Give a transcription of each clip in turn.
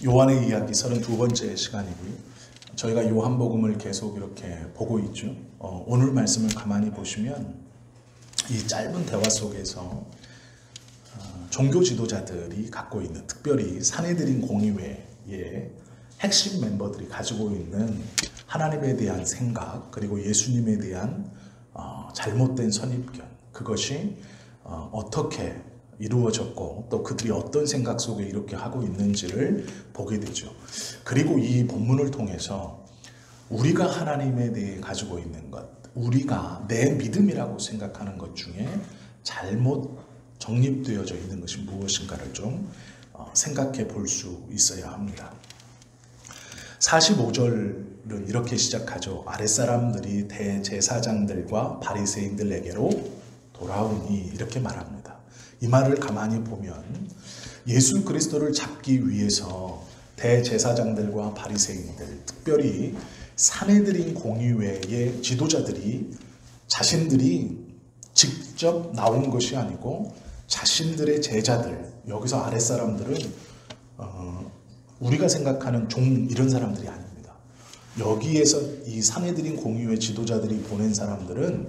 요한의 이야기 32번째 시간이고요. 저희가 요한복음을 계속 이렇게 보고 있죠. 오늘 말씀을 가만히 보시면 이 짧은 대화 속에서 종교 지도자들이 갖고 있는, 특별히 사내들인 공의회의 핵심 멤버들이 가지고 있는 하나님에 대한 생각, 그리고 예수님에 대한 잘못된 선입견, 그것이 어떻게 이루어졌고 또 그들이 어떤 생각 속에 이렇게 하고 있는지를 보게 되죠. 그리고 이 본문을 통해서 우리가 하나님에 대해 가지고 있는 것, 우리가 내 믿음이라고 생각하는 것 중에 잘못 정립되어져 있는 것이 무엇인가를 좀 생각해 볼 수 있어야 합니다. 45절은 이렇게 시작하죠. 아랫사람들이 대제사장들과 바리새인들에게로 돌아오니, 이렇게 말합니다. 이 말을 가만히 보면 예수 그리스도를 잡기 위해서 대제사장들과 바리새인들, 특별히 사내들인 공의회의 지도자들이 자신들이 직접 나온 것이 아니고 자신들의 제자들, 여기서 아랫사람들은 우리가 생각하는 종, 이런 사람들이 아닙니다. 여기에서 이 사내들인 공의회 지도자들이 보낸 사람들은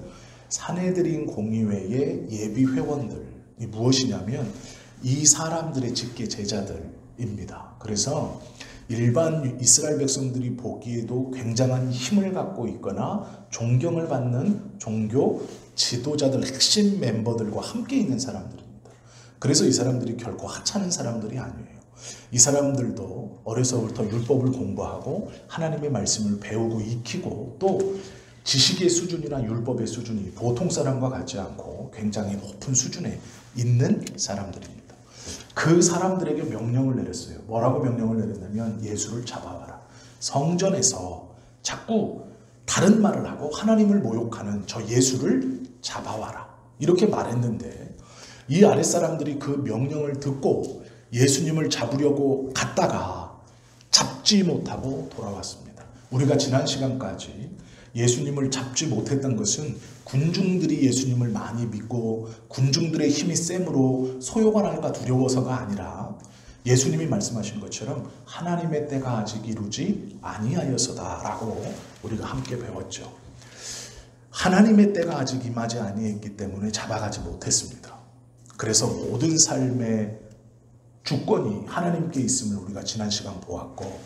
사내들인 공의회의 예비 회원들, 이 무엇이냐면 이 사람들의 직계 제자들입니다. 그래서 일반 이스라엘 백성들이 보기에도 굉장한 힘을 갖고 있거나 존경을 받는 종교 지도자들, 핵심 멤버들과 함께 있는 사람들입니다. 그래서 이 사람들이 결코 하찮은 사람들이 아니에요. 이 사람들도 어려서부터 율법을 공부하고 하나님의 말씀을 배우고 익히고 또 지식의 수준이나 율법의 수준이 보통 사람과 같지 않고 굉장히 높은 수준에 있는 사람들입니다. 그 사람들에게 명령을 내렸어요. 뭐라고 명령을 내렸냐면 예수를 잡아와라. 성전에서 자꾸 다른 말을 하고 하나님을 모욕하는 저 예수를 잡아와라. 이렇게 말했는데 이 아랫사람들이 그 명령을 듣고 예수님을 잡으려고 갔다가 잡지 못하고 돌아왔습니다. 우리가 지난 시간까지 예수님을 잡지 못했던 것은 군중들이 예수님을 많이 믿고 군중들의 힘이 셈으로 소요가 날까 두려워서가 아니라 예수님이 말씀하신 것처럼 하나님의 때가 아직 이루지 아니하여서다라고 우리가 함께 배웠죠. 하나님의 때가 아직 임하지 아니했기 때문에 잡아가지 못했습니다. 그래서 모든 삶의 주권이 하나님께 있음을 우리가 지난 시간 보았고,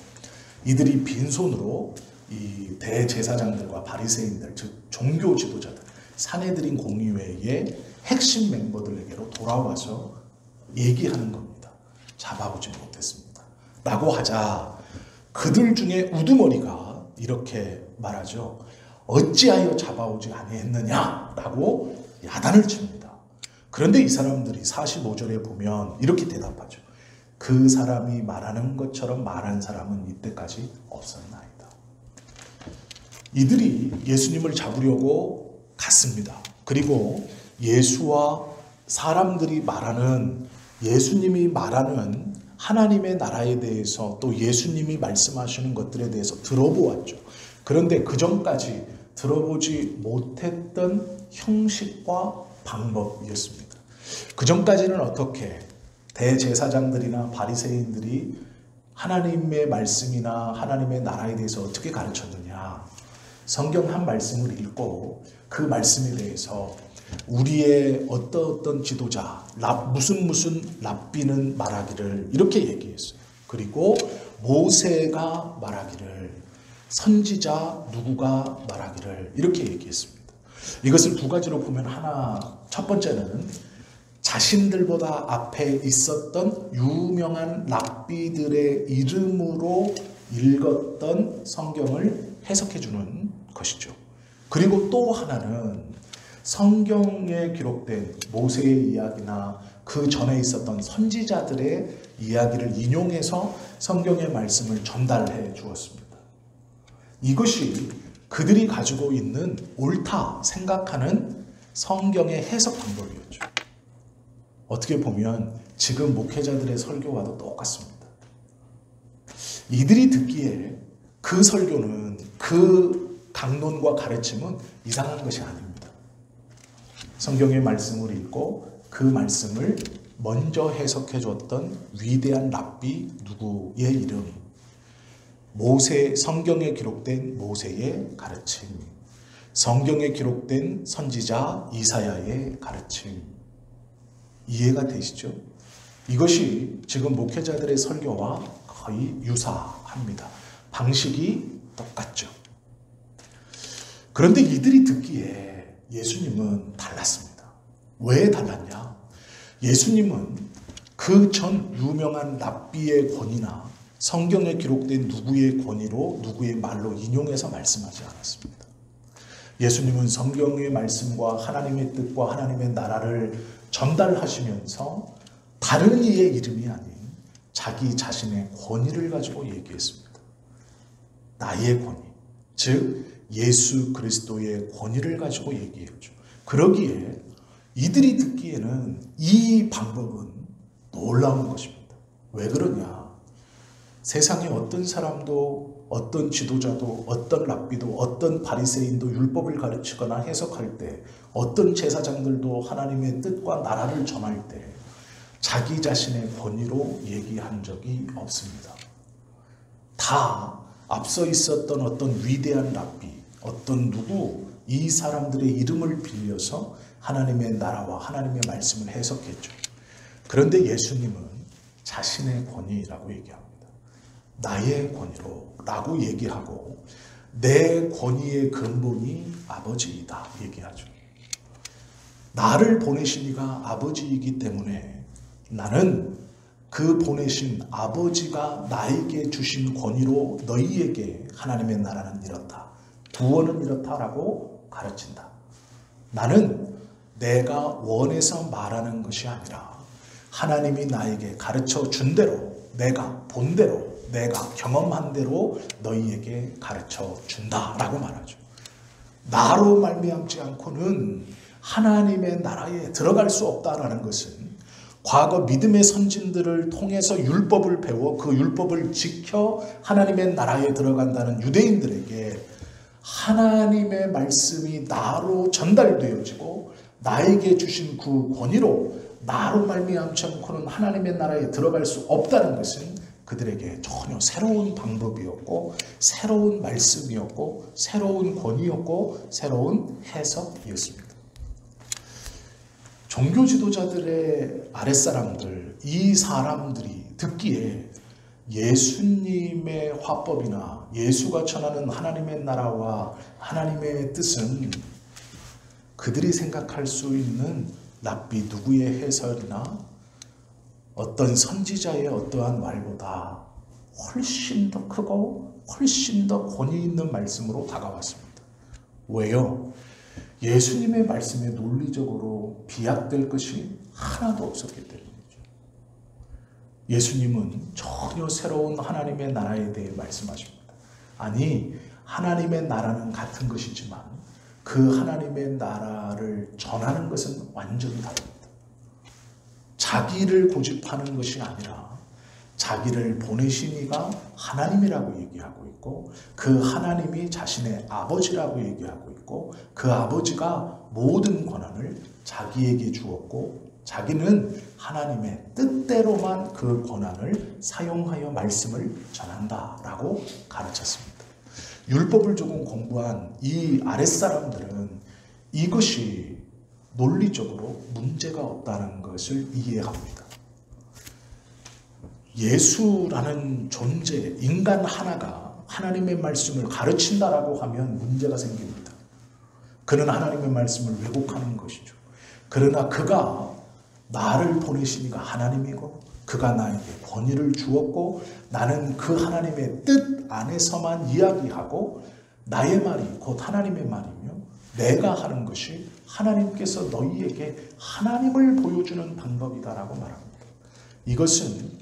이들이 빈손으로 이 대제사장들과 바리새인들, 즉 종교 지도자들, 사내들인 공의회의 핵심 멤버들에게로 돌아와서 얘기하는 겁니다. 잡아오지 못했습니다. 라고 하자 그들 중에 우두머리가 이렇게 말하죠. 어찌하여 잡아오지 아니했느냐? 라고 야단을 칩니다. 그런데 이 사람들이 45절에 보면 이렇게 대답하죠. 그 사람이 말하는 것처럼 말한 사람은 이때까지 없었나이다. 이들이 예수님을 잡으려고 갔습니다. 그리고 예수와 사람들이 말하는, 예수님이 말하는 하나님의 나라에 대해서 또 예수님이 말씀하시는 것들에 대해서 들어보았죠. 그런데 그 전까지 들어보지 못했던 형식과 방법이었습니다. 그 전까지는 어떻게 대제사장들이나 바리새인들이 하나님의 말씀이나 하나님의 나라에 대해서 어떻게 가르쳤느냐. 성경 한 말씀을 읽고 그 말씀에 대해서 우리의 어떤 지도자, 무슨 랍비는 말하기를 이렇게 얘기했어요. 그리고 모세가 말하기를, 선지자 누구가 말하기를 이렇게 얘기했습니다. 이것을 두 가지로 보면 첫 번째는 자신들보다 앞에 있었던 유명한 랍비들의 이름으로 읽었던 성경을 해석해 주는 것이죠. 그리고 또 하나는 성경에 기록된 모세의 이야기나 그 전에 있었던 선지자들의 이야기를 인용해서 성경의 말씀을 전달해 주었습니다. 이것이 그들이 가지고 있는 옳다 생각하는 성경의 해석 방법이었죠. 어떻게 보면 지금 목회자들의 설교와도 똑같습니다. 이들이 듣기에 그 설교는, 그 강론과 가르침은 이상한 것이 아닙니다. 성경의 말씀을 읽고 그 말씀을 먼저 해석해 줬던 위대한 랍비 누구의 이름, 성경에 기록된 모세의 가르침, 성경에 기록된 선지자 이사야의 가르침, 이해가 되시죠? 이것이 지금 목회자들의 설교와 거의 유사합니다. 방식이 똑같죠. 그런데 이들이 듣기에 예수님은 달랐습니다. 왜 달랐냐? 예수님은 그 전 유명한 랍비의 권위나 성경에 기록된 누구의 권위로 누구의 말로 인용해서 말씀하지 않았습니다. 예수님은 성경의 말씀과 하나님의 뜻과 하나님의 나라를 전달하시면서 다른 이의 이름이 아닌 자기 자신의 권위를 가지고 얘기했습니다. 나의 권위, 즉 예수 그리스도의 권위를 가지고 얘기했죠. 그러기에 이들이 듣기에는 이 방법은 놀라운 것입니다. 왜 그러냐? 세상에 어떤 사람도, 어떤 지도자도, 어떤 랍비도, 어떤 바리새인도 율법을 가르치거나 해석할 때, 어떤 제사장들도 하나님의 뜻과 나라를 전할 때 자기 자신의 권위로 얘기한 적이 없습니다. 다 앞서 있었던 어떤 위대한 랍비, 어떤 누구, 이 사람들의 이름을 빌려서 하나님의 나라와 하나님의 말씀을 해석했죠. 그런데 예수님은 자신의 권위라고 얘기합니다. 나의 권위로 라고 얘기하고 내 권위의 근본이 아버지이다 얘기하죠. 나를 보내신 이가 아버지이기 때문에 나는 그 보내신 아버지가 나에게 주신 권위로 너희에게 하나님의 나라는 이렇다, 구원은 이렇다라고 가르친다. 나는 내가 원해서 말하는 것이 아니라 하나님이 나에게 가르쳐 준 대로, 내가 본 대로, 내가 경험한 대로 너희에게 가르쳐 준다라고 말하죠. 나로 말미암지 않고는 하나님의 나라에 들어갈 수 없다라는 것은 과거 믿음의 선진들을 통해서 율법을 배워 그 율법을 지켜 하나님의 나라에 들어간다는 유대인들에게 하나님의 말씀이 나로 전달되어지고 나에게 주신 그 권위로 나로 말미암지 않고는 하나님의 나라에 들어갈 수 없다는 것은 그들에게 전혀 새로운 방법이었고 새로운 말씀이었고 새로운 권위였고 새로운 해석이었습니다. 종교 지도자들의 아랫사람들, 이 사람들이 듣기에 예수님의 화법이나 예수가 전하는 하나님의 나라와 하나님의 뜻은 그들이 생각할 수 있는 랍비 누구의 해설이나 어떤 선지자의 어떠한 말보다 훨씬 더 크고 훨씬 더 권위 있는 말씀으로 다가왔습니다. 왜요? 예수님의 말씀에 논리적으로 비약될 것이 하나도 없었기 때문이죠. 예수님은 전혀 새로운 하나님의 나라에 대해 말씀하십니다. 아니, 하나님의 나라는 같은 것이지만 그 하나님의 나라를 전하는 것은 완전히 다릅니다. 자기를 고집하는 것이 아니라 자기를 보내신 이가 하나님이라고 얘기하고 있고 그 하나님이 자신의 아버지라고 얘기하고 있고 그 아버지가 모든 권한을 자기에게 주었고 자기는 하나님의 뜻대로만 그 권한을 사용하여 말씀을 전한다라고 가르쳤습니다. 율법을 조금 공부한 이 아랫사람들은 이것이 논리적으로 문제가 없다는 것을 이해합니다. 예수라는 존재, 인간 하나가 하나님의 말씀을 가르친다라고 하면 문제가 생깁니다. 그는 하나님의 말씀을 왜곡하는 것이죠. 그러나 그가 나를 보내신 이가 하나님이고 그가 나에게 권위를 주었고 나는 그 하나님의 뜻 안에서만 이야기하고 나의 말이 곧 하나님의 말이며 내가 하는 것이 하나님께서 너희에게 하나님을 보여주는 방법이다라고 말합니다. 이것은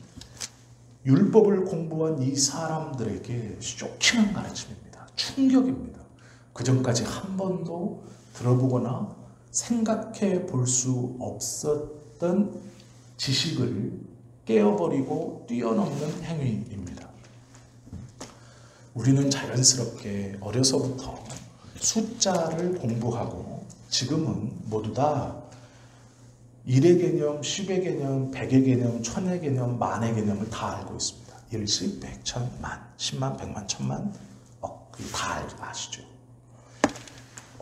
율법을 공부한 이 사람들에게 쇼킹한 가르침입니다. 충격입니다. 그전까지 한 번도 들어보거나 생각해 볼 수 없었던 지식을 깨어버리고 뛰어넘는 행위입니다. 우리는 자연스럽게 어려서부터 숫자를 공부하고 지금은 모두 다 일의 개념, 10의 개념, 100의 개념, 1000의 개념, 만의 개념을 다 알고 있습니다. 일십, 백천, 만, 10만, 100만, 1000만, 억, 다 아시죠?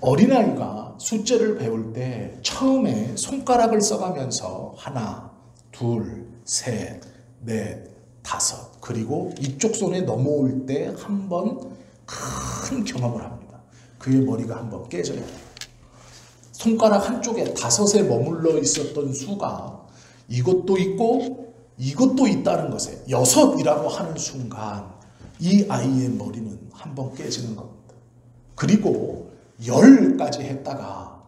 어린아이가 숫자를 배울 때 처음에 손가락을 써가면서 하나, 둘, 셋, 넷, 다섯, 그리고 이쪽 손에 넘어올 때 한 번 큰 경험을 합니다. 그의 머리가 한번 깨져야 해요. 손가락 한쪽에 다섯에 머물러 있었던 수가 이것도 있고 이것도 있다는 것에 여섯이라고 하는 순간 이 아이의 머리는 한번 깨지는 겁니다. 그리고 10까지 했다가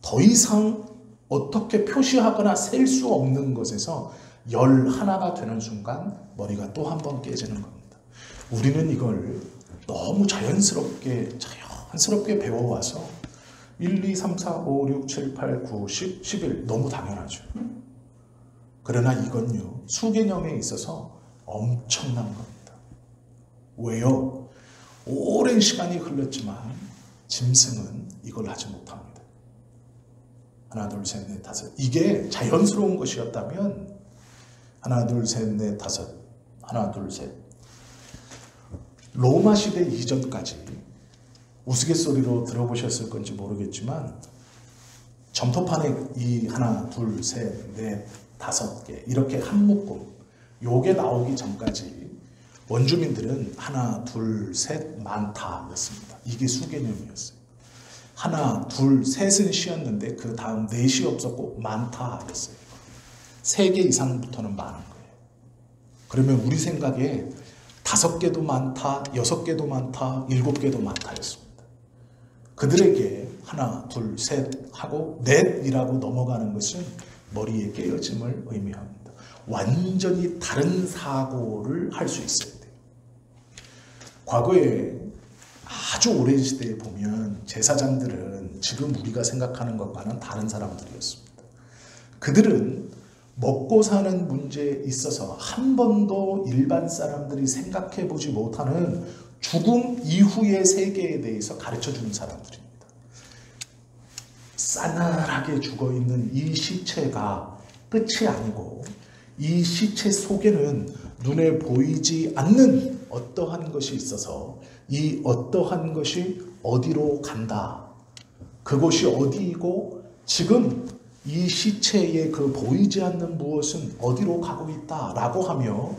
더 이상 어떻게 표시하거나 셀 수 없는 것에서 11가 되는 순간 머리가 또 한 번 깨지는 겁니다. 우리는 이걸 너무 자연스럽게 배워와서 1, 2, 3, 4, 5, 6, 7, 8, 9, 10, 11 너무 당연하죠. 그러나 이건요, 수개념에 있어서 엄청난 겁니다. 왜요? 오랜 시간이 흘렀지만 짐승은 이걸 하지 못합니다. 하나, 둘, 셋, 넷, 다섯. 이게 자연스러운 것이었다면 하나, 둘, 셋, 넷, 다섯. 하나, 둘, 셋. 로마 시대 이전까지 우스갯소리로 들어보셨을 건지 모르겠지만 점토판에 이 하나, 둘, 셋, 넷, 다섯 개 이렇게 한 묶음 요게 나오기 전까지 원주민들은 하나, 둘, 셋, 많다였습니다. 이게 수개념이었어요. 하나, 둘, 셋은 시였는데 그 다음 넷이 없었고 많다였어요. 3개 이상부터는 많은 거예요. 그러면 우리 생각에 5개도 많다, 6개도 많다, 7개도 많다였습니다. 그들에게 하나, 둘, 셋 하고 넷이라고 넘어가는 것은 머리의 깨어짐을 의미합니다. 완전히 다른 사고를 할 수 있어야 돼요. 과거에 아주 오랜 시대에 보면 제사장들은 지금 우리가 생각하는 것과는 다른 사람들이었습니다. 그들은 먹고 사는 문제에 있어서 한 번도 일반 사람들이 생각해 보지 못하는 죽음 이후의 세계에 대해서 가르쳐 주는 사람들입니다. 싸늘하게 죽어있는 이 시체가 끝이 아니고 이 시체 속에는 눈에 보이지 않는 어떠한 것이 있어서 이 어떠한 것이 어디로 간다. 그것이 어디이고 지금 이 시체의 그 보이지 않는 무엇은 어디로 가고 있다라고 하며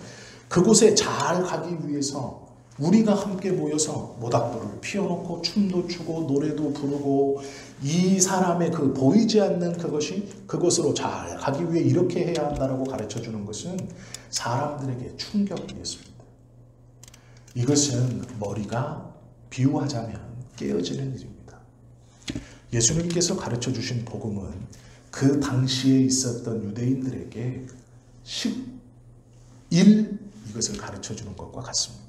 그곳에 잘 가기 위해서 우리가 함께 모여서 모닥불을 피워놓고 춤도 추고 노래도 부르고 이 사람의 그 보이지 않는 그것이 그곳으로 잘 가기 위해 이렇게 해야 한다라고 가르쳐주는 것은 사람들에게 충격이었습니다. 이것은 머리가 비유하자면 깨어지는 일입니다. 예수님께서 가르쳐주신 복음은 그 당시에 있었던 유대인들에게 11 이것을 가르쳐주는 것과 같습니다.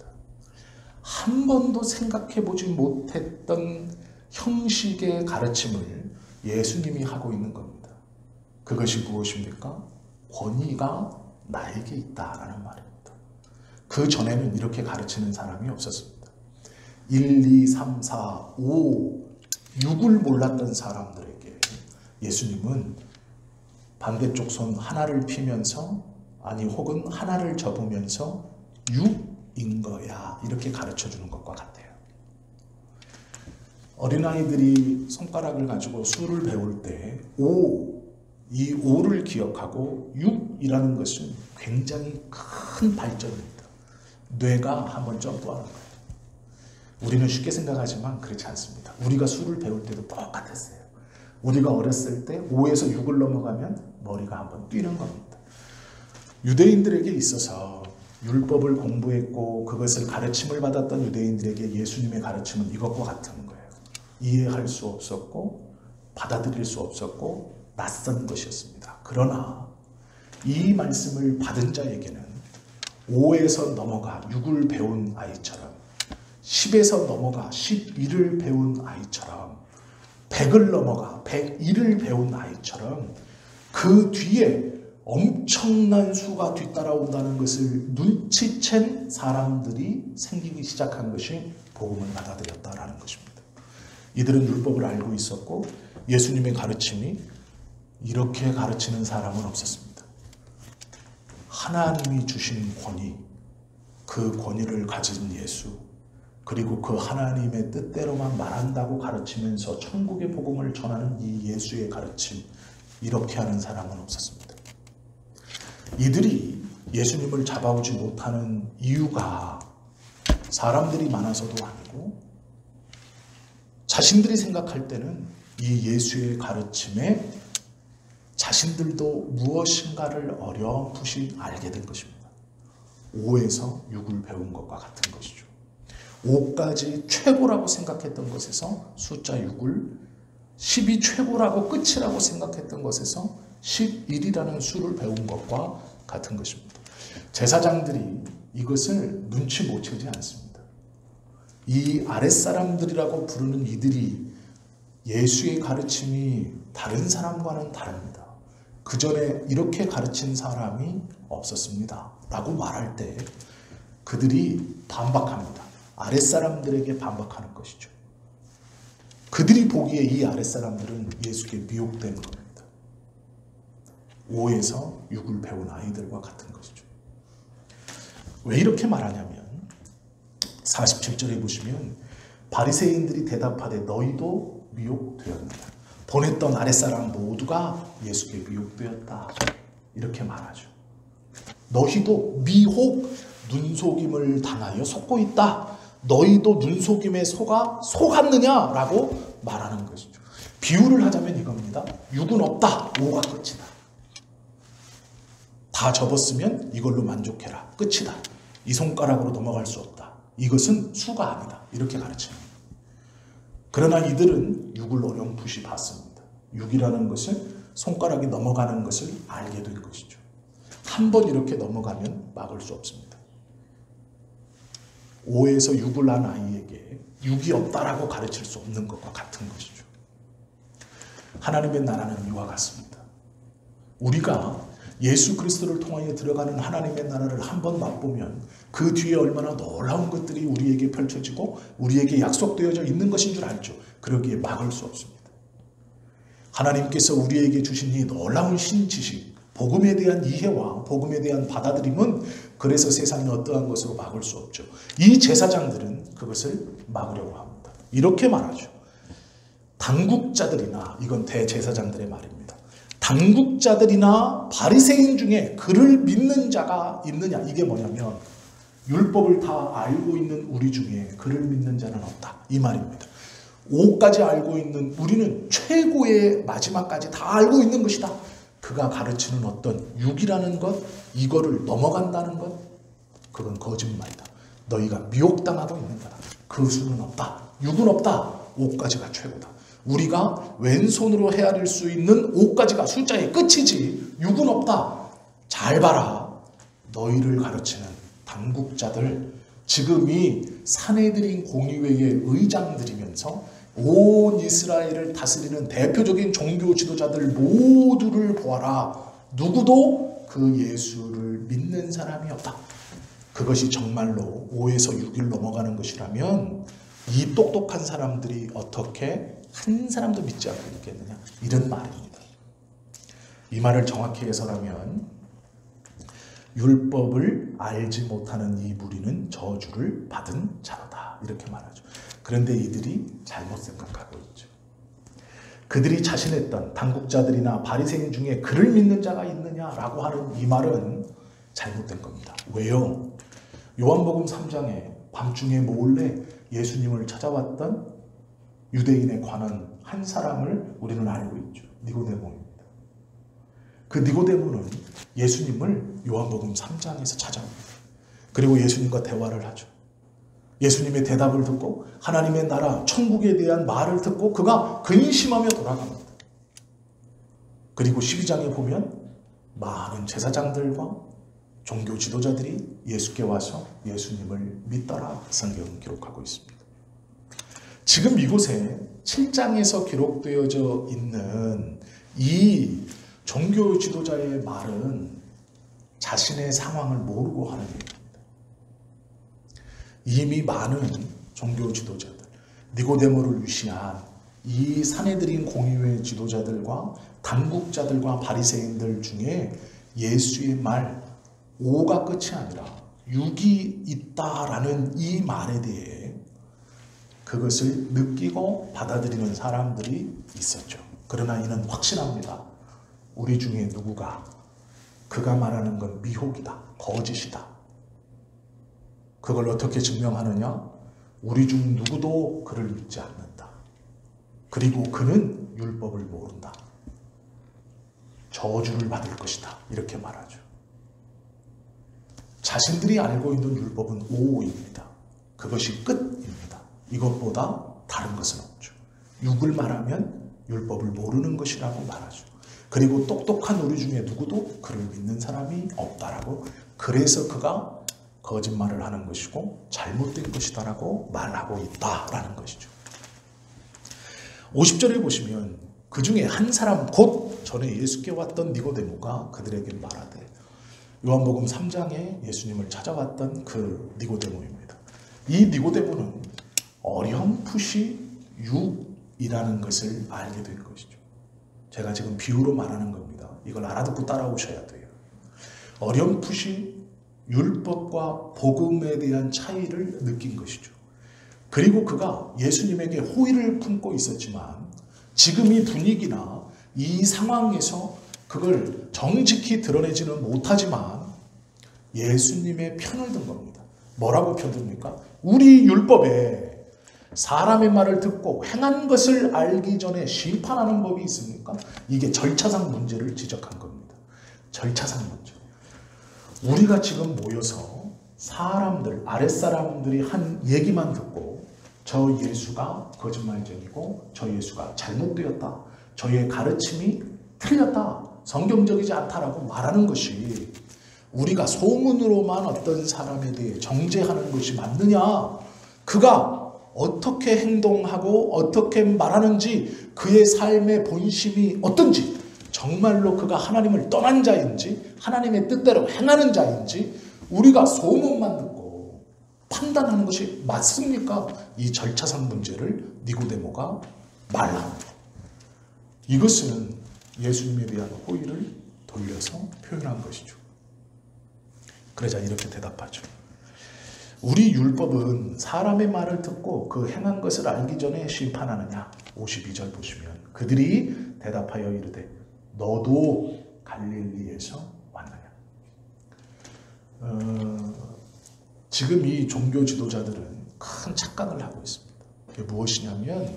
한 번도 생각해보지 못했던 형식의 가르침을 예수님이 하고 있는 겁니다. 그것이 무엇입니까? 권위가 나에게 있다라는 말입니다. 그 전에는 이렇게 가르치는 사람이 없었습니다. 1, 2, 3, 4, 5, 6을 몰랐던 사람들에게 예수님은 반대쪽 손 하나를 피면서 아니 혹은 하나를 접으면서 6인 거야 이렇게 가르쳐주는 것과 같아요. 어린아이들이 손가락을 가지고 수를 배울 때 5, 이 5를 기억하고 6이라는 것은 굉장히 큰 발전입니다. 뇌가 한번 점프하는 거예요. 우리는 쉽게 생각하지만 그렇지 않습니다. 우리가 수를 배울 때도 똑같았어요. 우리가 어렸을 때 5에서 6을 넘어가면 머리가 한번 뛰는 겁니다. 유대인들에게 있어서 율법을 공부했고 그것을 가르침을 받았던 유대인들에게 예수님의 가르침은 이것과 같은 거예요. 이해할 수 없었고 받아들일 수 없었고 낯선 것이었습니다. 그러나 이 말씀을 받은 자에게는 5에서 넘어가 6을 배운 아이처럼 10에서 넘어가 11을 배운 아이처럼 100을 넘어가 101을 배운 아이처럼 그 뒤에 엄청난 수가 뒤따라온다는 것을 눈치챈 사람들이 생기기 시작한 것이 복음을 받아들였다라는 것입니다. 이들은 율법을 알고 있었고 예수님의 가르침이 이렇게 가르치는 사람은 없었습니다. 하나님이 주신 권위, 그 권위를 가진 예수, 그리고 그 하나님의 뜻대로만 말한다고 가르치면서 천국의 복음을 전하는 이 예수의 가르침, 이렇게 하는 사람은 없었습니다. 이들이 예수님을 잡아오지 못하는 이유가 사람들이 많아서도 아니고 자신들이 생각할 때는 이 예수의 가르침에 자신들도 무엇인가를 어렴풋이 알게 된 것입니다. 5에서 6을 배운 것과 같은 것이죠. 5까지 최고라고 생각했던 것에서 숫자 6을 10이 최고라고 끝이라고 생각했던 것에서 11이라는 수를 배운 것과 같은 것입니다. 제사장들이 이것을 눈치 못 채지 않습니다. 이 아랫사람들이라고 부르는 이들이 예수의 가르침이 다른 사람과는 다릅니다. 그 전에 이렇게 가르친 사람이 없었습니다. 라고 말할 때 그들이 반박합니다. 아랫사람들에게 반박하는 것이죠. 그들이 보기에 이 아랫사람들은 예수께 미혹된 겁니다. 5에서 6을 배운 아이들과 같은 것이죠. 왜 이렇게 말하냐면 47절에 보시면 바리새인들이 대답하되 너희도 미혹되었느냐. 보냈던 아랫사람 모두가 예수께 미혹되었다. 이렇게 말하죠. 너희도 미혹, 눈속임을 당하여 속고 있다. 너희도 눈속임에 속았느냐라고 말하는 것이죠. 비유를 하자면 이겁니다. 6은 없다. 5가 끝이다. 다 접었으면 이걸로 만족해라. 끝이다. 이 손가락으로 넘어갈 수 없다. 이것은 수가 아니다. 이렇게 가르칩니다. 그러나 이들은 6을 어렴풋이 봤습니다. 6이라는 것은 손가락이 넘어가는 것을 알게 된 것이죠. 한 번 이렇게 넘어가면 막을 수 없습니다. 5에서 6을 난 아이에게 6이 없다라고 가르칠 수 없는 것과 같은 것이죠. 하나님의 나라는 이와 같습니다. 우리가 예수 그리스도를 통하여 들어가는 하나님의 나라를 한번 맛보면 그 뒤에 얼마나 놀라운 것들이 우리에게 펼쳐지고 우리에게 약속되어져 있는 것인 줄 알죠. 그러기에 막을 수 없습니다. 하나님께서 우리에게 주신 이 놀라운 신지식, 복음에 대한 이해와 복음에 대한 받아들임은 그래서 세상에 어떠한 것으로 막을 수 없죠. 이 제사장들은 그것을 막으려고 합니다. 이렇게 말하죠. 당국자들이나, 이건 대제사장들의 말입니다. 당국자들이나 바리새인 중에 그를 믿는 자가 있느냐. 이게 뭐냐면 율법을 다 알고 있는 우리 중에 그를 믿는 자는 없다. 이 말입니다. 5까지 알고 있는 우리는 최고의 마지막까지 다 알고 있는 것이다. 그가 가르치는 어떤 6이라는 것, 이거를 넘어간다는 것, 그건 거짓말이다. 너희가 미혹당하고 있는 거다. 그 수는 없다. 6은 없다. 5까지가 최고다. 우리가 왼손으로 헤아릴 수 있는 5까지가 숫자의 끝이지 6은 없다. 잘 봐라. 너희를 가르치는 당국자들, 지금 이 산헤드린 공의회의 의장들이면서 온 이스라엘을 다스리는 대표적인 종교 지도자들 모두를 보아라. 누구도 그 예수를 믿는 사람이 없다. 그것이 정말로 5에서 6일 넘어가는 것이라면 이 똑똑한 사람들이 어떻게 한 사람도 믿지 않고 있겠느냐, 이런 말입니다. 이 말을 정확히 해석하면 율법을 알지 못하는 이 무리는 저주를 받은 자로다, 이렇게 말하죠. 그런데 이들이 잘못 생각하고 있죠. 그들이 자신했던 당국자들이나 바리새인 중에 그를 믿는 자가 있느냐라고 하는 이 말은 잘못된 겁니다. 왜요? 요한복음 3장에 밤중에 몰래 예수님을 찾아왔던 유대인에 관한 한 사람을 우리는 알고 있죠. 니고데모입니다. 그 니고데모는 예수님을 요한복음 3장에서 찾아옵니다. 그리고 예수님과 대화를 하죠. 예수님의 대답을 듣고 하나님의 나라, 천국에 대한 말을 듣고 그가 근심하며 돌아갑니다. 그리고 12장에 보면 많은 제사장들과 종교 지도자들이 예수께 와서 예수님을 믿더라, 성경은 기록하고 있습니다. 지금 이곳에 7장에서 기록되어져 있는 이 종교 지도자의 말은 자신의 상황을 모르고 하는 얘기입니다. 이미 많은 종교 지도자들, 니고데모를 위시한 이 산헤드린 공의회 지도자들과 당국자들과 바리새인들 중에 예수의 말 5가 끝이 아니라 6이 있다라는 이 말에 대해 그것을 느끼고 받아들이는 사람들이 있었죠. 그러나 이는 확신합니다. 우리 중에 누구가 그가 말하는 건 미혹이다, 거짓이다. 그걸 어떻게 증명하느냐? 우리 중 누구도 그를 믿지 않는다. 그리고 그는 율법을 모른다. 저주를 받을 것이다. 이렇게 말하죠. 자신들이 알고 있는 율법은 5입니다. 그것이 끝입니다. 이것보다 다른 것은 없죠. 6을 말하면 율법을 모르는 것이라고 말하죠. 그리고 똑똑한 우리 중에 누구도 그를 믿는 사람이 없다라고, 그래서 그가 거짓말을 하는 것이고 잘못된 것이다라고 말하고 있다라는 것이죠. 50절에 보시면 그 중에 한 사람 곧 전에 예수께 왔던 니고데모가 그들에게 말하되, 요한복음 3장에 예수님을 찾아왔던 그 니고데모입니다. 이 니고데모는 어렴풋이 육이라는 것을 알게 된 것이죠. 제가 지금 비유로 말하는 겁니다. 이걸 알아듣고 따라오셔야 돼요. 어렴풋이 율법과 복음에 대한 차이를 느낀 것이죠. 그리고 그가 예수님에게 호의를 품고 있었지만 지금 이 분위기나 이 상황에서 그걸 정직히 드러내지는 못하지만 예수님의 편을 든 겁니다. 뭐라고 편듭니까? 우리 율법에 사람의 말을 듣고 행한 것을 알기 전에 심판하는 법이 있습니까? 이게 절차상 문제를 지적한 겁니다. 절차상 문제. 우리가 지금 모여서 사람들, 아랫사람들이 한 얘기만 듣고 저 예수가 거짓말쟁이고 저 예수가 잘못되었다, 저의 가르침이 틀렸다, 성경적이지 않다라고 말하는 것이 우리가 소문으로만 어떤 사람에 대해 정죄하는 것이 맞느냐? 그가 어떻게 행동하고 어떻게 말하는지, 그의 삶의 본심이 어떤지, 정말로 그가 하나님을 떠난 자인지 하나님의 뜻대로 행하는 자인지 우리가 소문만 듣고 판단하는 것이 맞습니까? 이 절차상 문제를 니고데모가 말합니다. 이것은 예수님에 대한 호의를 돌려서 표현한 것이죠. 그러자 이렇게 대답하죠. 우리 율법은 사람의 말을 듣고 그 행한 것을 알기 전에 심판하느냐? 52절 보시면 그들이 대답하여 이르되 너도 갈릴리에서 왔느냐? 지금 이 종교 지도자들은 큰 착각을 하고 있습니다. 그게 무엇이냐면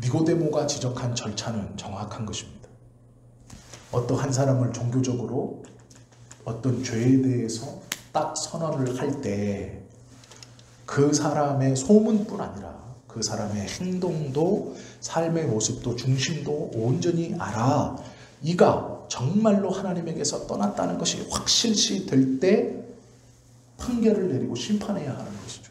니고데모가 지적한 절차는 정확한 것입니다. 어떠한 사람을 종교적으로 어떤 죄에 대해서 딱 선언을 할 때 그 사람의 소문뿐 아니라 그 사람의 행동도 삶의 모습도 중심도 온전히 알아 이가 정말로 하나님에게서 떠났다는 것이 확실시 될 때 판결을 내리고 심판해야 하는 것이죠.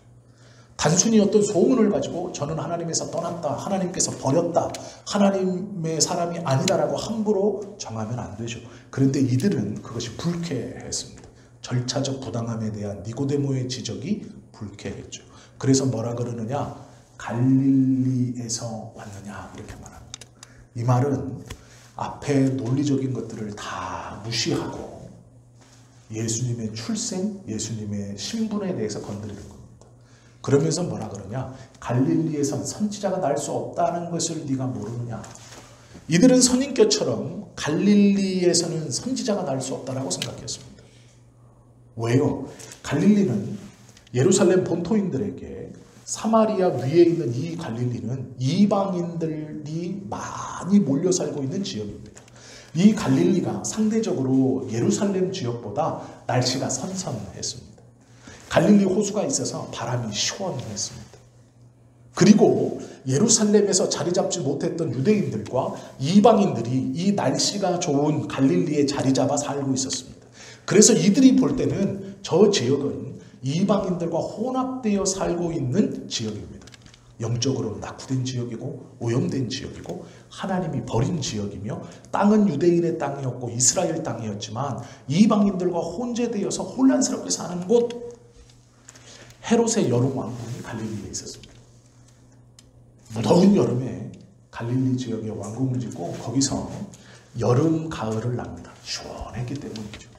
단순히 어떤 소문을 가지고 저는 하나님에서 떠났다, 하나님께서 버렸다, 하나님의 사람이 아니다라고 함부로 정하면 안 되죠. 그런데 이들은 그것이 불쾌했습니다. 절차적 부당함에 대한 니고데모의 지적이 불쾌했죠. 그래서 뭐라 그러느냐? 갈릴리에서 왔느냐? 이렇게 말합니다. 이 말은 앞에 논리적인 것들을 다 무시하고 예수님의 출생, 예수님의 신분에 대해서 건드리는 겁니다. 그러면서 뭐라 그러냐? 갈릴리에선 선지자가 날 수 없다는 것을 네가 모르느냐? 이들은 선인교처럼 갈릴리에서는 선지자가 날 수 없다라고 생각했습니다. 왜요? 갈릴리는 예루살렘 본토인들에게 사마리아 위에 있는 이 갈릴리는 이방인들이 많이 몰려 살고 있는 지역입니다. 이 갈릴리가 상대적으로 예루살렘 지역보다 날씨가 선선했습니다. 갈릴리 호수가 있어서 바람이 시원했습니다. 그리고 예루살렘에서 자리 잡지 못했던 유대인들과 이방인들이 이 날씨가 좋은 갈릴리에 자리 잡아 살고 있었습니다. 그래서 이들이 볼 때는 저 지역은 이방인들과 혼합되어 살고 있는 지역입니다. 영적으로 낙후된 지역이고 오염된 지역이고 하나님이 버린 지역이며 땅은 유대인의 땅이었고 이스라엘 땅이었지만 이방인들과 혼재되어서 혼란스럽게 사는 곳, 헤롯의 여름 왕궁이 갈릴리에 있었습니다. 무더운 여름에 갈릴리 지역에 왕궁을 짓고 거기서 여름, 가을을 납니다. 시원했기 때문이죠.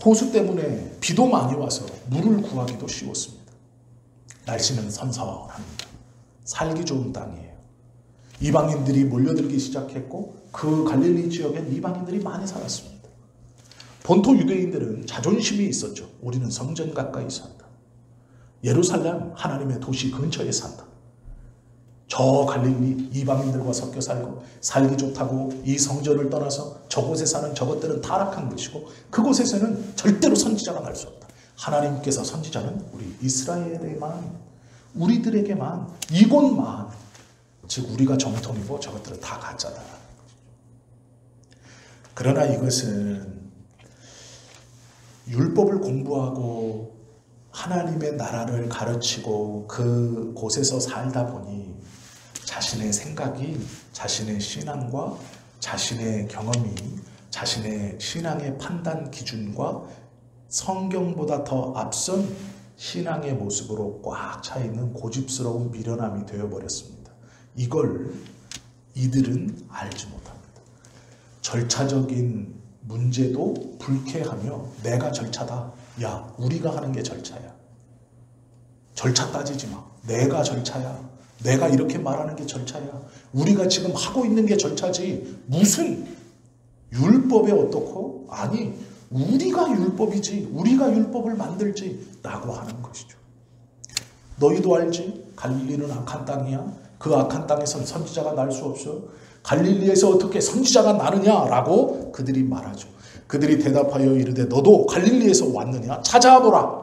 호수 때문에 비도 많이 와서 물을 구하기도 쉬웠습니다. 날씨는 선선합니다. 살기 좋은 땅이에요. 이방인들이 몰려들기 시작했고 그 갈릴리 지역엔 이방인들이 많이 살았습니다. 본토 유대인들은 자존심이 있었죠. 우리는 성전 가까이 산다. 예루살렘 하나님의 도시 근처에 산다. 저 갈릴리 이방인들과 섞여 살고 살기 좋다고 이 성전을 떠나서 저곳에 사는 저것들은 타락한 것이고 그곳에서는 절대로 선지자가 날 수 없다. 하나님께서 선지자는 우리 이스라엘에만, 우리들에게만, 이곳만, 즉 우리가 정통이고 저것들은 다 가짜다. 그러나 이것은 율법을 공부하고 하나님의 나라를 가르치고 그 곳에서 살다 보니 자신의 생각이, 자신의 신앙과 자신의 경험이 자신의 신앙의 판단 기준과 성경보다 더 앞선 신앙의 모습으로 꽉 차 있는 고집스러운 미련함이 되어버렸습니다. 이걸 이들은 알지 못합니다. 절차적인 문제도 불쾌하며 내가 절차다. 야, 우리가 하는 게 절차야. 절차 따지지 마. 내가 절차야. 내가 이렇게 말하는 게 절차야. 우리가 지금 하고 있는 게 절차지. 무슨 율법에 어떻고? 아니, 우리가 율법이지. 우리가 율법을 만들지. 라고 하는 것이죠. 너희도 알지? 갈릴리는 악한 땅이야. 그 악한 땅에선 선지자가 날 수 없어. 갈릴리에서 어떻게 선지자가 나느냐라고 그들이 말하죠. 그들이 대답하여 이르되 너도 갈릴리에서 왔느냐? 찾아보라.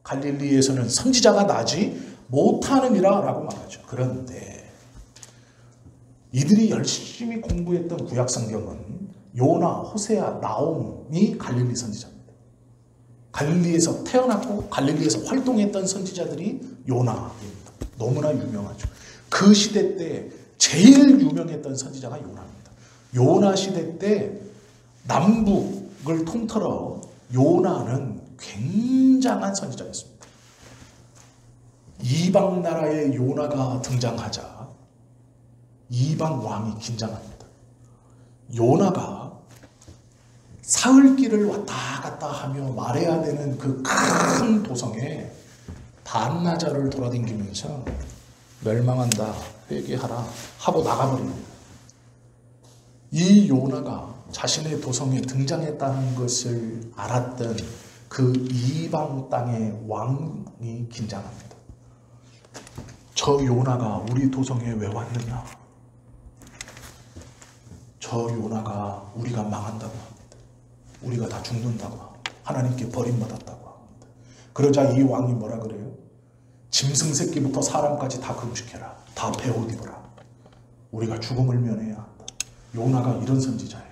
갈릴리에서는 선지자가 나지 못하느니라 라고 말하죠. 그런데 이들이 열심히 공부했던 구약성경은 요나, 호세아, 나홈이 갈릴리 선지자입니다. 갈릴리에서 태어났고 갈릴리에서 활동했던 선지자들이 요나입니다. 너무나 유명하죠. 그 시대 때 제일 유명했던 선지자가 요나입니다. 요나 시대 때 남북을 통틀어 요나는 굉장한 선지자였습니다. 이방 나라의 요나가 등장하자 이방 왕이 긴장합니다. 요나가 사흘길을 왔다 갔다 하며 말해야 되는 그 큰 도성에 반나절을 돌아다니면서 멸망한다, 회개하라 하고 나가버립니다. 이 요나가 자신의 도성에 등장했다는 것을 알았던 그 이방 땅의 왕이 긴장합니다. 저 요나가 우리 도성에 왜 왔느냐? 저 요나가 우리가 망한다고 합니다. 우리가 다 죽는다고 합니다. 하나님께 버림받았다고 합니다. 그러자 이 왕이 뭐라 그래요? 짐승 새끼부터 사람까지 다 금식해라. 다 베옷 입어라. 우리가 죽음을 면해야 한다. 요나가 이런 선지자예요.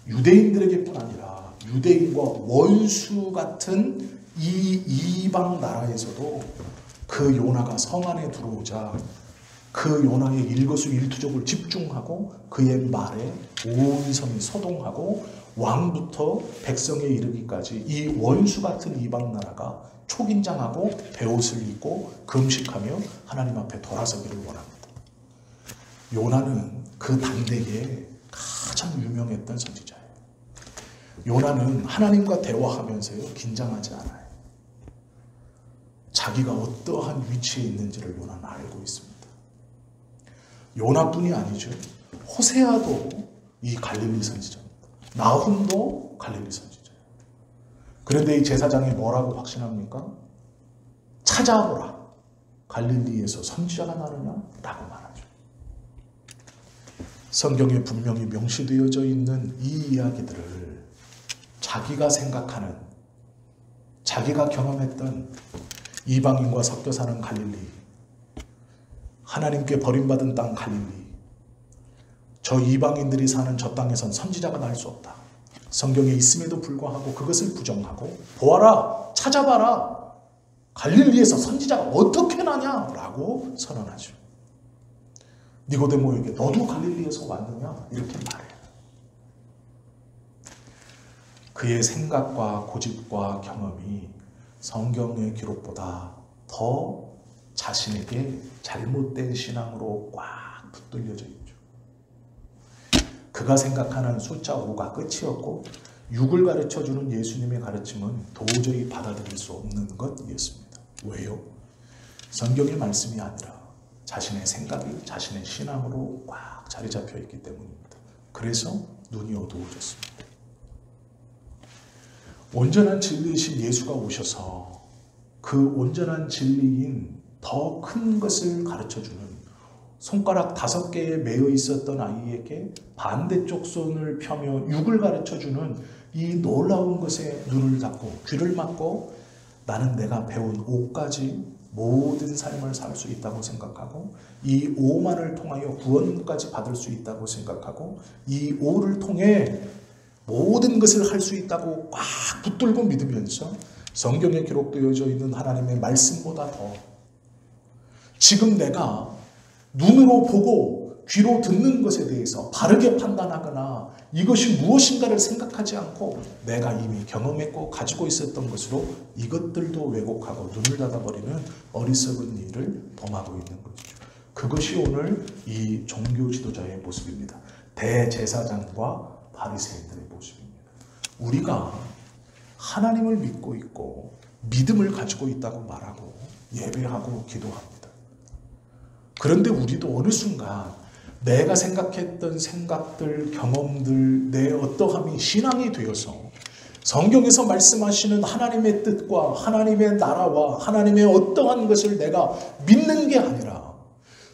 유대인들에게뿐 아니라 유대인과 원수 같은 이 이방 나라에서도 그 요나가 성 안에 들어오자 그 요나의 일거수일투족을 집중하고 그의 말에 온 성이 소동하고 왕부터 백성에 이르기까지 이 원수 같은 이방 나라가 초긴장하고 베옷을 입고 금식하며 하나님 앞에 돌아서기를 원합니다. 요나는 그 당대에 가장 유명했던 선지자예요. 요나는 하나님과 대화하면서요 긴장하지 않아요. 자기가 어떠한 위치에 있는지를 요나는 알고 있습니다. 요나뿐이 아니죠. 호세아도 이 갈릴리 선지자입니다. 나훔도 갈릴리 선지자예요. 그런데 이 제사장이 뭐라고 확신합니까? 찾아보라. 갈릴리에서 선지자가 나느냐? 라고 말하죠. 성경에 분명히 명시되어져 있는 이 이야기들을 자기가 생각하는, 자기가 경험했던 이방인과 섞여 사는 갈릴리, 하나님께 버림받은 땅 갈릴리, 저 이방인들이 사는 저 땅에선 선지자가 날 수 없다. 성경에 있음에도 불구하고 그것을 부정하고 보아라, 찾아봐라, 갈릴리에서 선지자가 어떻게 나냐? 라고 선언하죠. 니고데모에게 너도 갈릴리에서 왔느냐? 이렇게 말해요. 그의 생각과 고집과 경험이 성경의 기록보다 더 자신에게 잘못된 신앙으로 꽉 붙들려져 있죠. 그가 생각하는 숫자 5가 끝이었고 6을 가르쳐주는 예수님의 가르침은 도저히 받아들일 수 없는 것이었습니다. 왜요? 성경의 말씀이 아니라 자신의 생각이 자신의 신앙으로 꽉 자리 잡혀 있기 때문입니다. 그래서 눈이 어두워졌습니다. 온전한 진리이신 예수가 오셔서 그 온전한 진리인 더 큰 것을 가르쳐주는 손가락 5개에 매여 있었던 아이에게 반대쪽 손을 펴며 6을 가르쳐주는 이 놀라운 것에 눈을 닫고 귀를 막고 나는 내가 배운 5까지 모든 삶을 살 수 있다고 생각하고 이 5만을 통하여 구원까지 받을 수 있다고 생각하고 이 5를 통해 모든 것을 할 수 있다고 꽉 붙들고 믿으면서 성경에 기록되어져 있는 하나님의 말씀보다 더 지금 내가 눈으로 보고 귀로 듣는 것에 대해서 바르게 판단하거나 이것이 무엇인가를 생각하지 않고 내가 이미 경험했고 가지고 있었던 것으로 이것들도 왜곡하고 눈을 닫아버리는 어리석은 일을 범하고 있는 것이죠. 그것이 오늘 이 종교 지도자의 모습입니다. 대제사장과 바리새인들의 모습입니다. 우리가 하나님을 믿고 있고 믿음을 가지고 있다고 말하고 예배하고 기도합니다. 그런데 우리도 어느 순간 내가 생각했던 생각들, 경험들, 내 어떠함이 신앙이 되어서 성경에서 말씀하시는 하나님의 뜻과 하나님의 나라와 하나님의 어떠한 것을 내가 믿는 게 아니라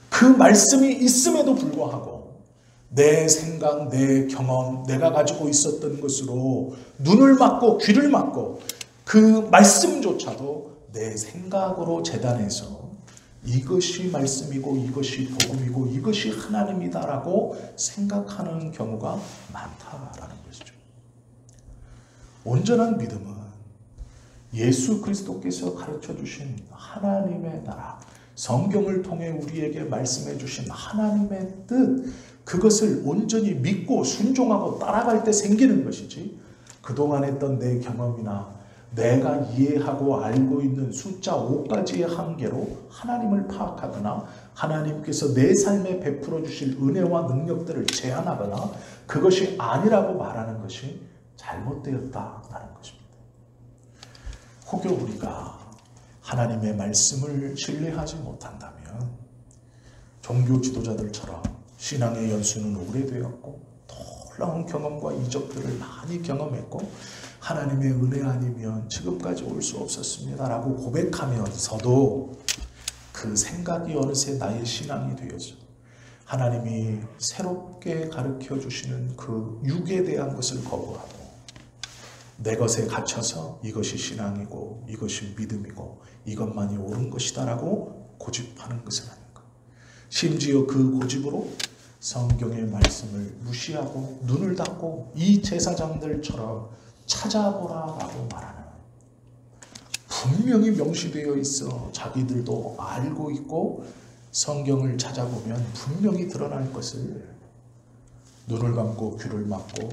그 말씀이 있음에도 불구하고 내 생각, 내 경험, 내가 가지고 있었던 것으로 눈을 막고 귀를 막고 그 말씀조차도 내 생각으로 재단해서 이것이 말씀이고 이것이 복음이고 이것이 하나님이다라고 생각하는 경우가 많다라는 것이죠. 온전한 믿음은 예수 그리스도께서 가르쳐 주신 하나님의 나라, 성경을 통해 우리에게 말씀해 주신 하나님의 뜻, 그것을 온전히 믿고 순종하고 따라갈 때 생기는 것이지 그동안 했던 내 경험이나 내가 이해하고 알고 있는 숫자 5가지의 한계로 하나님을 파악하거나 하나님께서 내 삶에 베풀어 주실 은혜와 능력들을 제한하거나 그것이 아니라고 말하는 것이 잘못되었다라는 것입니다. 혹여 우리가 하나님의 말씀을 신뢰하지 못한다면 종교 지도자들처럼 신앙의 연수는 오래되었고 놀라운 경험과 이적들을 많이 경험했고 하나님의 은혜 아니면 지금까지 올 수 없었습니다라고 고백하면서도 그 생각이 어느새 나의 신앙이 되어서 하나님이 새롭게 가르쳐 주시는 그 육에 대한 것을 거부하고 내 것에 갇혀서 이것이 신앙이고 이것이 믿음이고 이것만이 옳은 것이다라고 고집하는 것은 아닌가. 심지어 그 고집으로 성경의 말씀을 무시하고 눈을 닫고 이 제사장들처럼 찾아보라라고 말하는, 분명히 명시되어 있어 자기들도 알고 있고 성경을 찾아보면 분명히 드러날 것을 눈을 감고 귀를 막고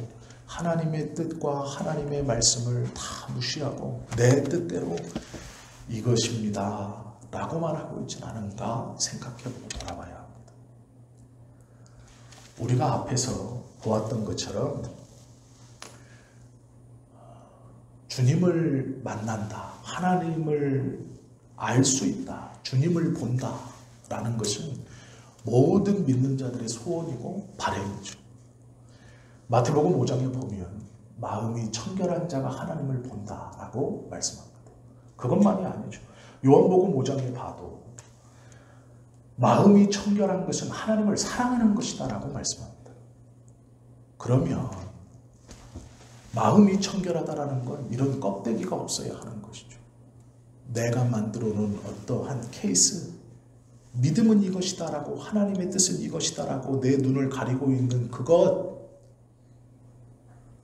하나님의 뜻과 하나님의 말씀을 다 무시하고 내 뜻대로 이것입니다 라고 말하고 있진 않은가 생각해보고 돌아봐야 합니다. 우리가 앞에서 보았던 것처럼 주님을 만난다, 하나님을 알 수 있다, 주님을 본다 라는 것은 모든 믿는 자들의 소원이고 바람이죠. 마태복음 5장에 보면 마음이 청결한 자가 하나님을 본다라고 말씀합니다. 그것만이 아니죠. 요한복음 5장에 봐도 마음이 청결한 것은 하나님을 사랑하는 것이다라고 말씀합니다. 그러면 마음이 청결하다라는 건 이런 껍데기가 없어야 하는 것이죠. 내가 만들어 놓은 어떠한 케이스, 믿음은 이것이다라고 하나님의 뜻은 이것이다라고 내 눈을 가리고 있는 그것,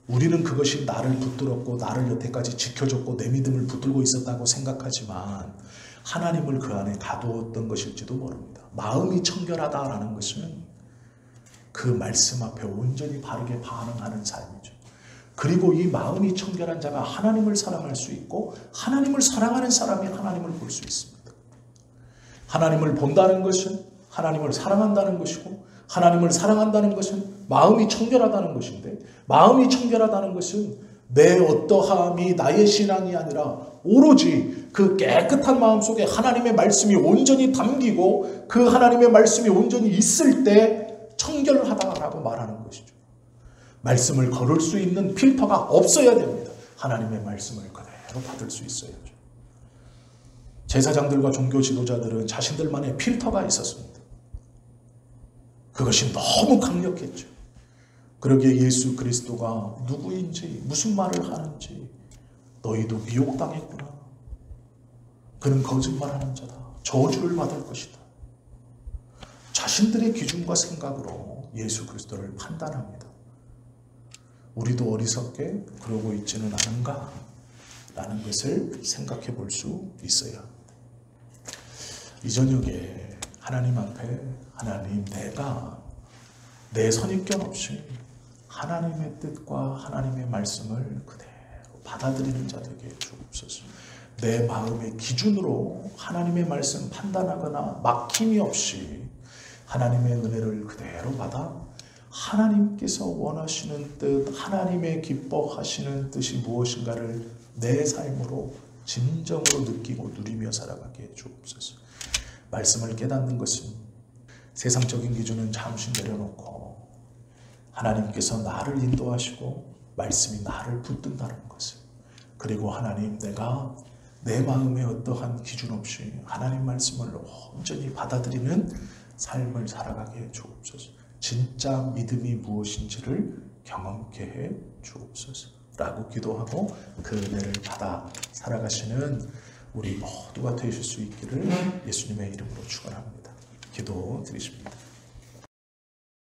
우리는 그것이 나를 붙들었고 나를 여태까지 지켜줬고 내 믿음을 붙들고 있었다고 생각하지만 하나님을 그 안에 가두었던 것일지도 모릅니다. 마음이 청결하다라는 것은 그 말씀 앞에 온전히 바르게 반응하는 삶이죠. 그리고 이 마음이 청결한 자가 하나님을 사랑할 수 있고 하나님을 사랑하는 사람이 하나님을 볼 수 있습니다. 하나님을 본다는 것은 하나님을 사랑한다는 것이고 하나님을 사랑한다는 것은 마음이 청결하다는 것인데, 마음이 청결하다는 것은 내 어떠함이 나의 신앙이 아니라 오로지 그 깨끗한 마음 속에 하나님의 말씀이 온전히 담기고 그 하나님의 말씀이 온전히 있을 때 청결하다라고 말하는 것이죠. 말씀을 걸을 수 있는 필터가 없어야 됩니다. 하나님의 말씀을 그대로 받을 수 있어야죠. 제사장들과 종교 지도자들은 자신들만의 필터가 있었습니다. 그것이 너무 강력했죠. 그러기에 예수 그리스도가 누구인지 무슨 말을 하는지 너희도 미혹당했구나. 그는 거짓말하는 자다. 저주를 받을 것이다. 자신들의 기준과 생각으로 예수 그리스도를 판단합니다. 우리도 어리석게 그러고 있지는 않은가? 라는 것을 생각해 볼 수 있어야 합니다. 이 저녁에 하나님 앞에 하나님 내가 내 선입견 없이 하나님의 뜻과 하나님의 말씀을 그대로 받아들이는 자 되게 주옵소서. 내 마음의 기준으로 하나님의 말씀 판단하거나 막힘이 없이 하나님의 은혜를 그대로 받아 하나님께서 원하시는 뜻, 하나님의 기뻐하시는 뜻이 무엇인가를 내 삶으로 진정으로 느끼고 누리며 살아가게 해 주옵소서. 말씀을 깨닫는 것은 세상적인 기준은 잠시 내려놓고 하나님께서 나를 인도하시고 말씀이 나를 붙든다는 것을, 그리고 하나님 내가 내 마음에 어떠한 기준 없이 하나님 말씀을 온전히 받아들이는 삶을 살아가게 해 주옵소서. 진짜 믿음이 무엇인지를 경험케 해 주옵소서 라고 기도하고 그 은혜를 받아 살아가시는 우리 모두가 되실 수 있기를 예수님의 이름으로 축원합니다. 기도 드리십니다.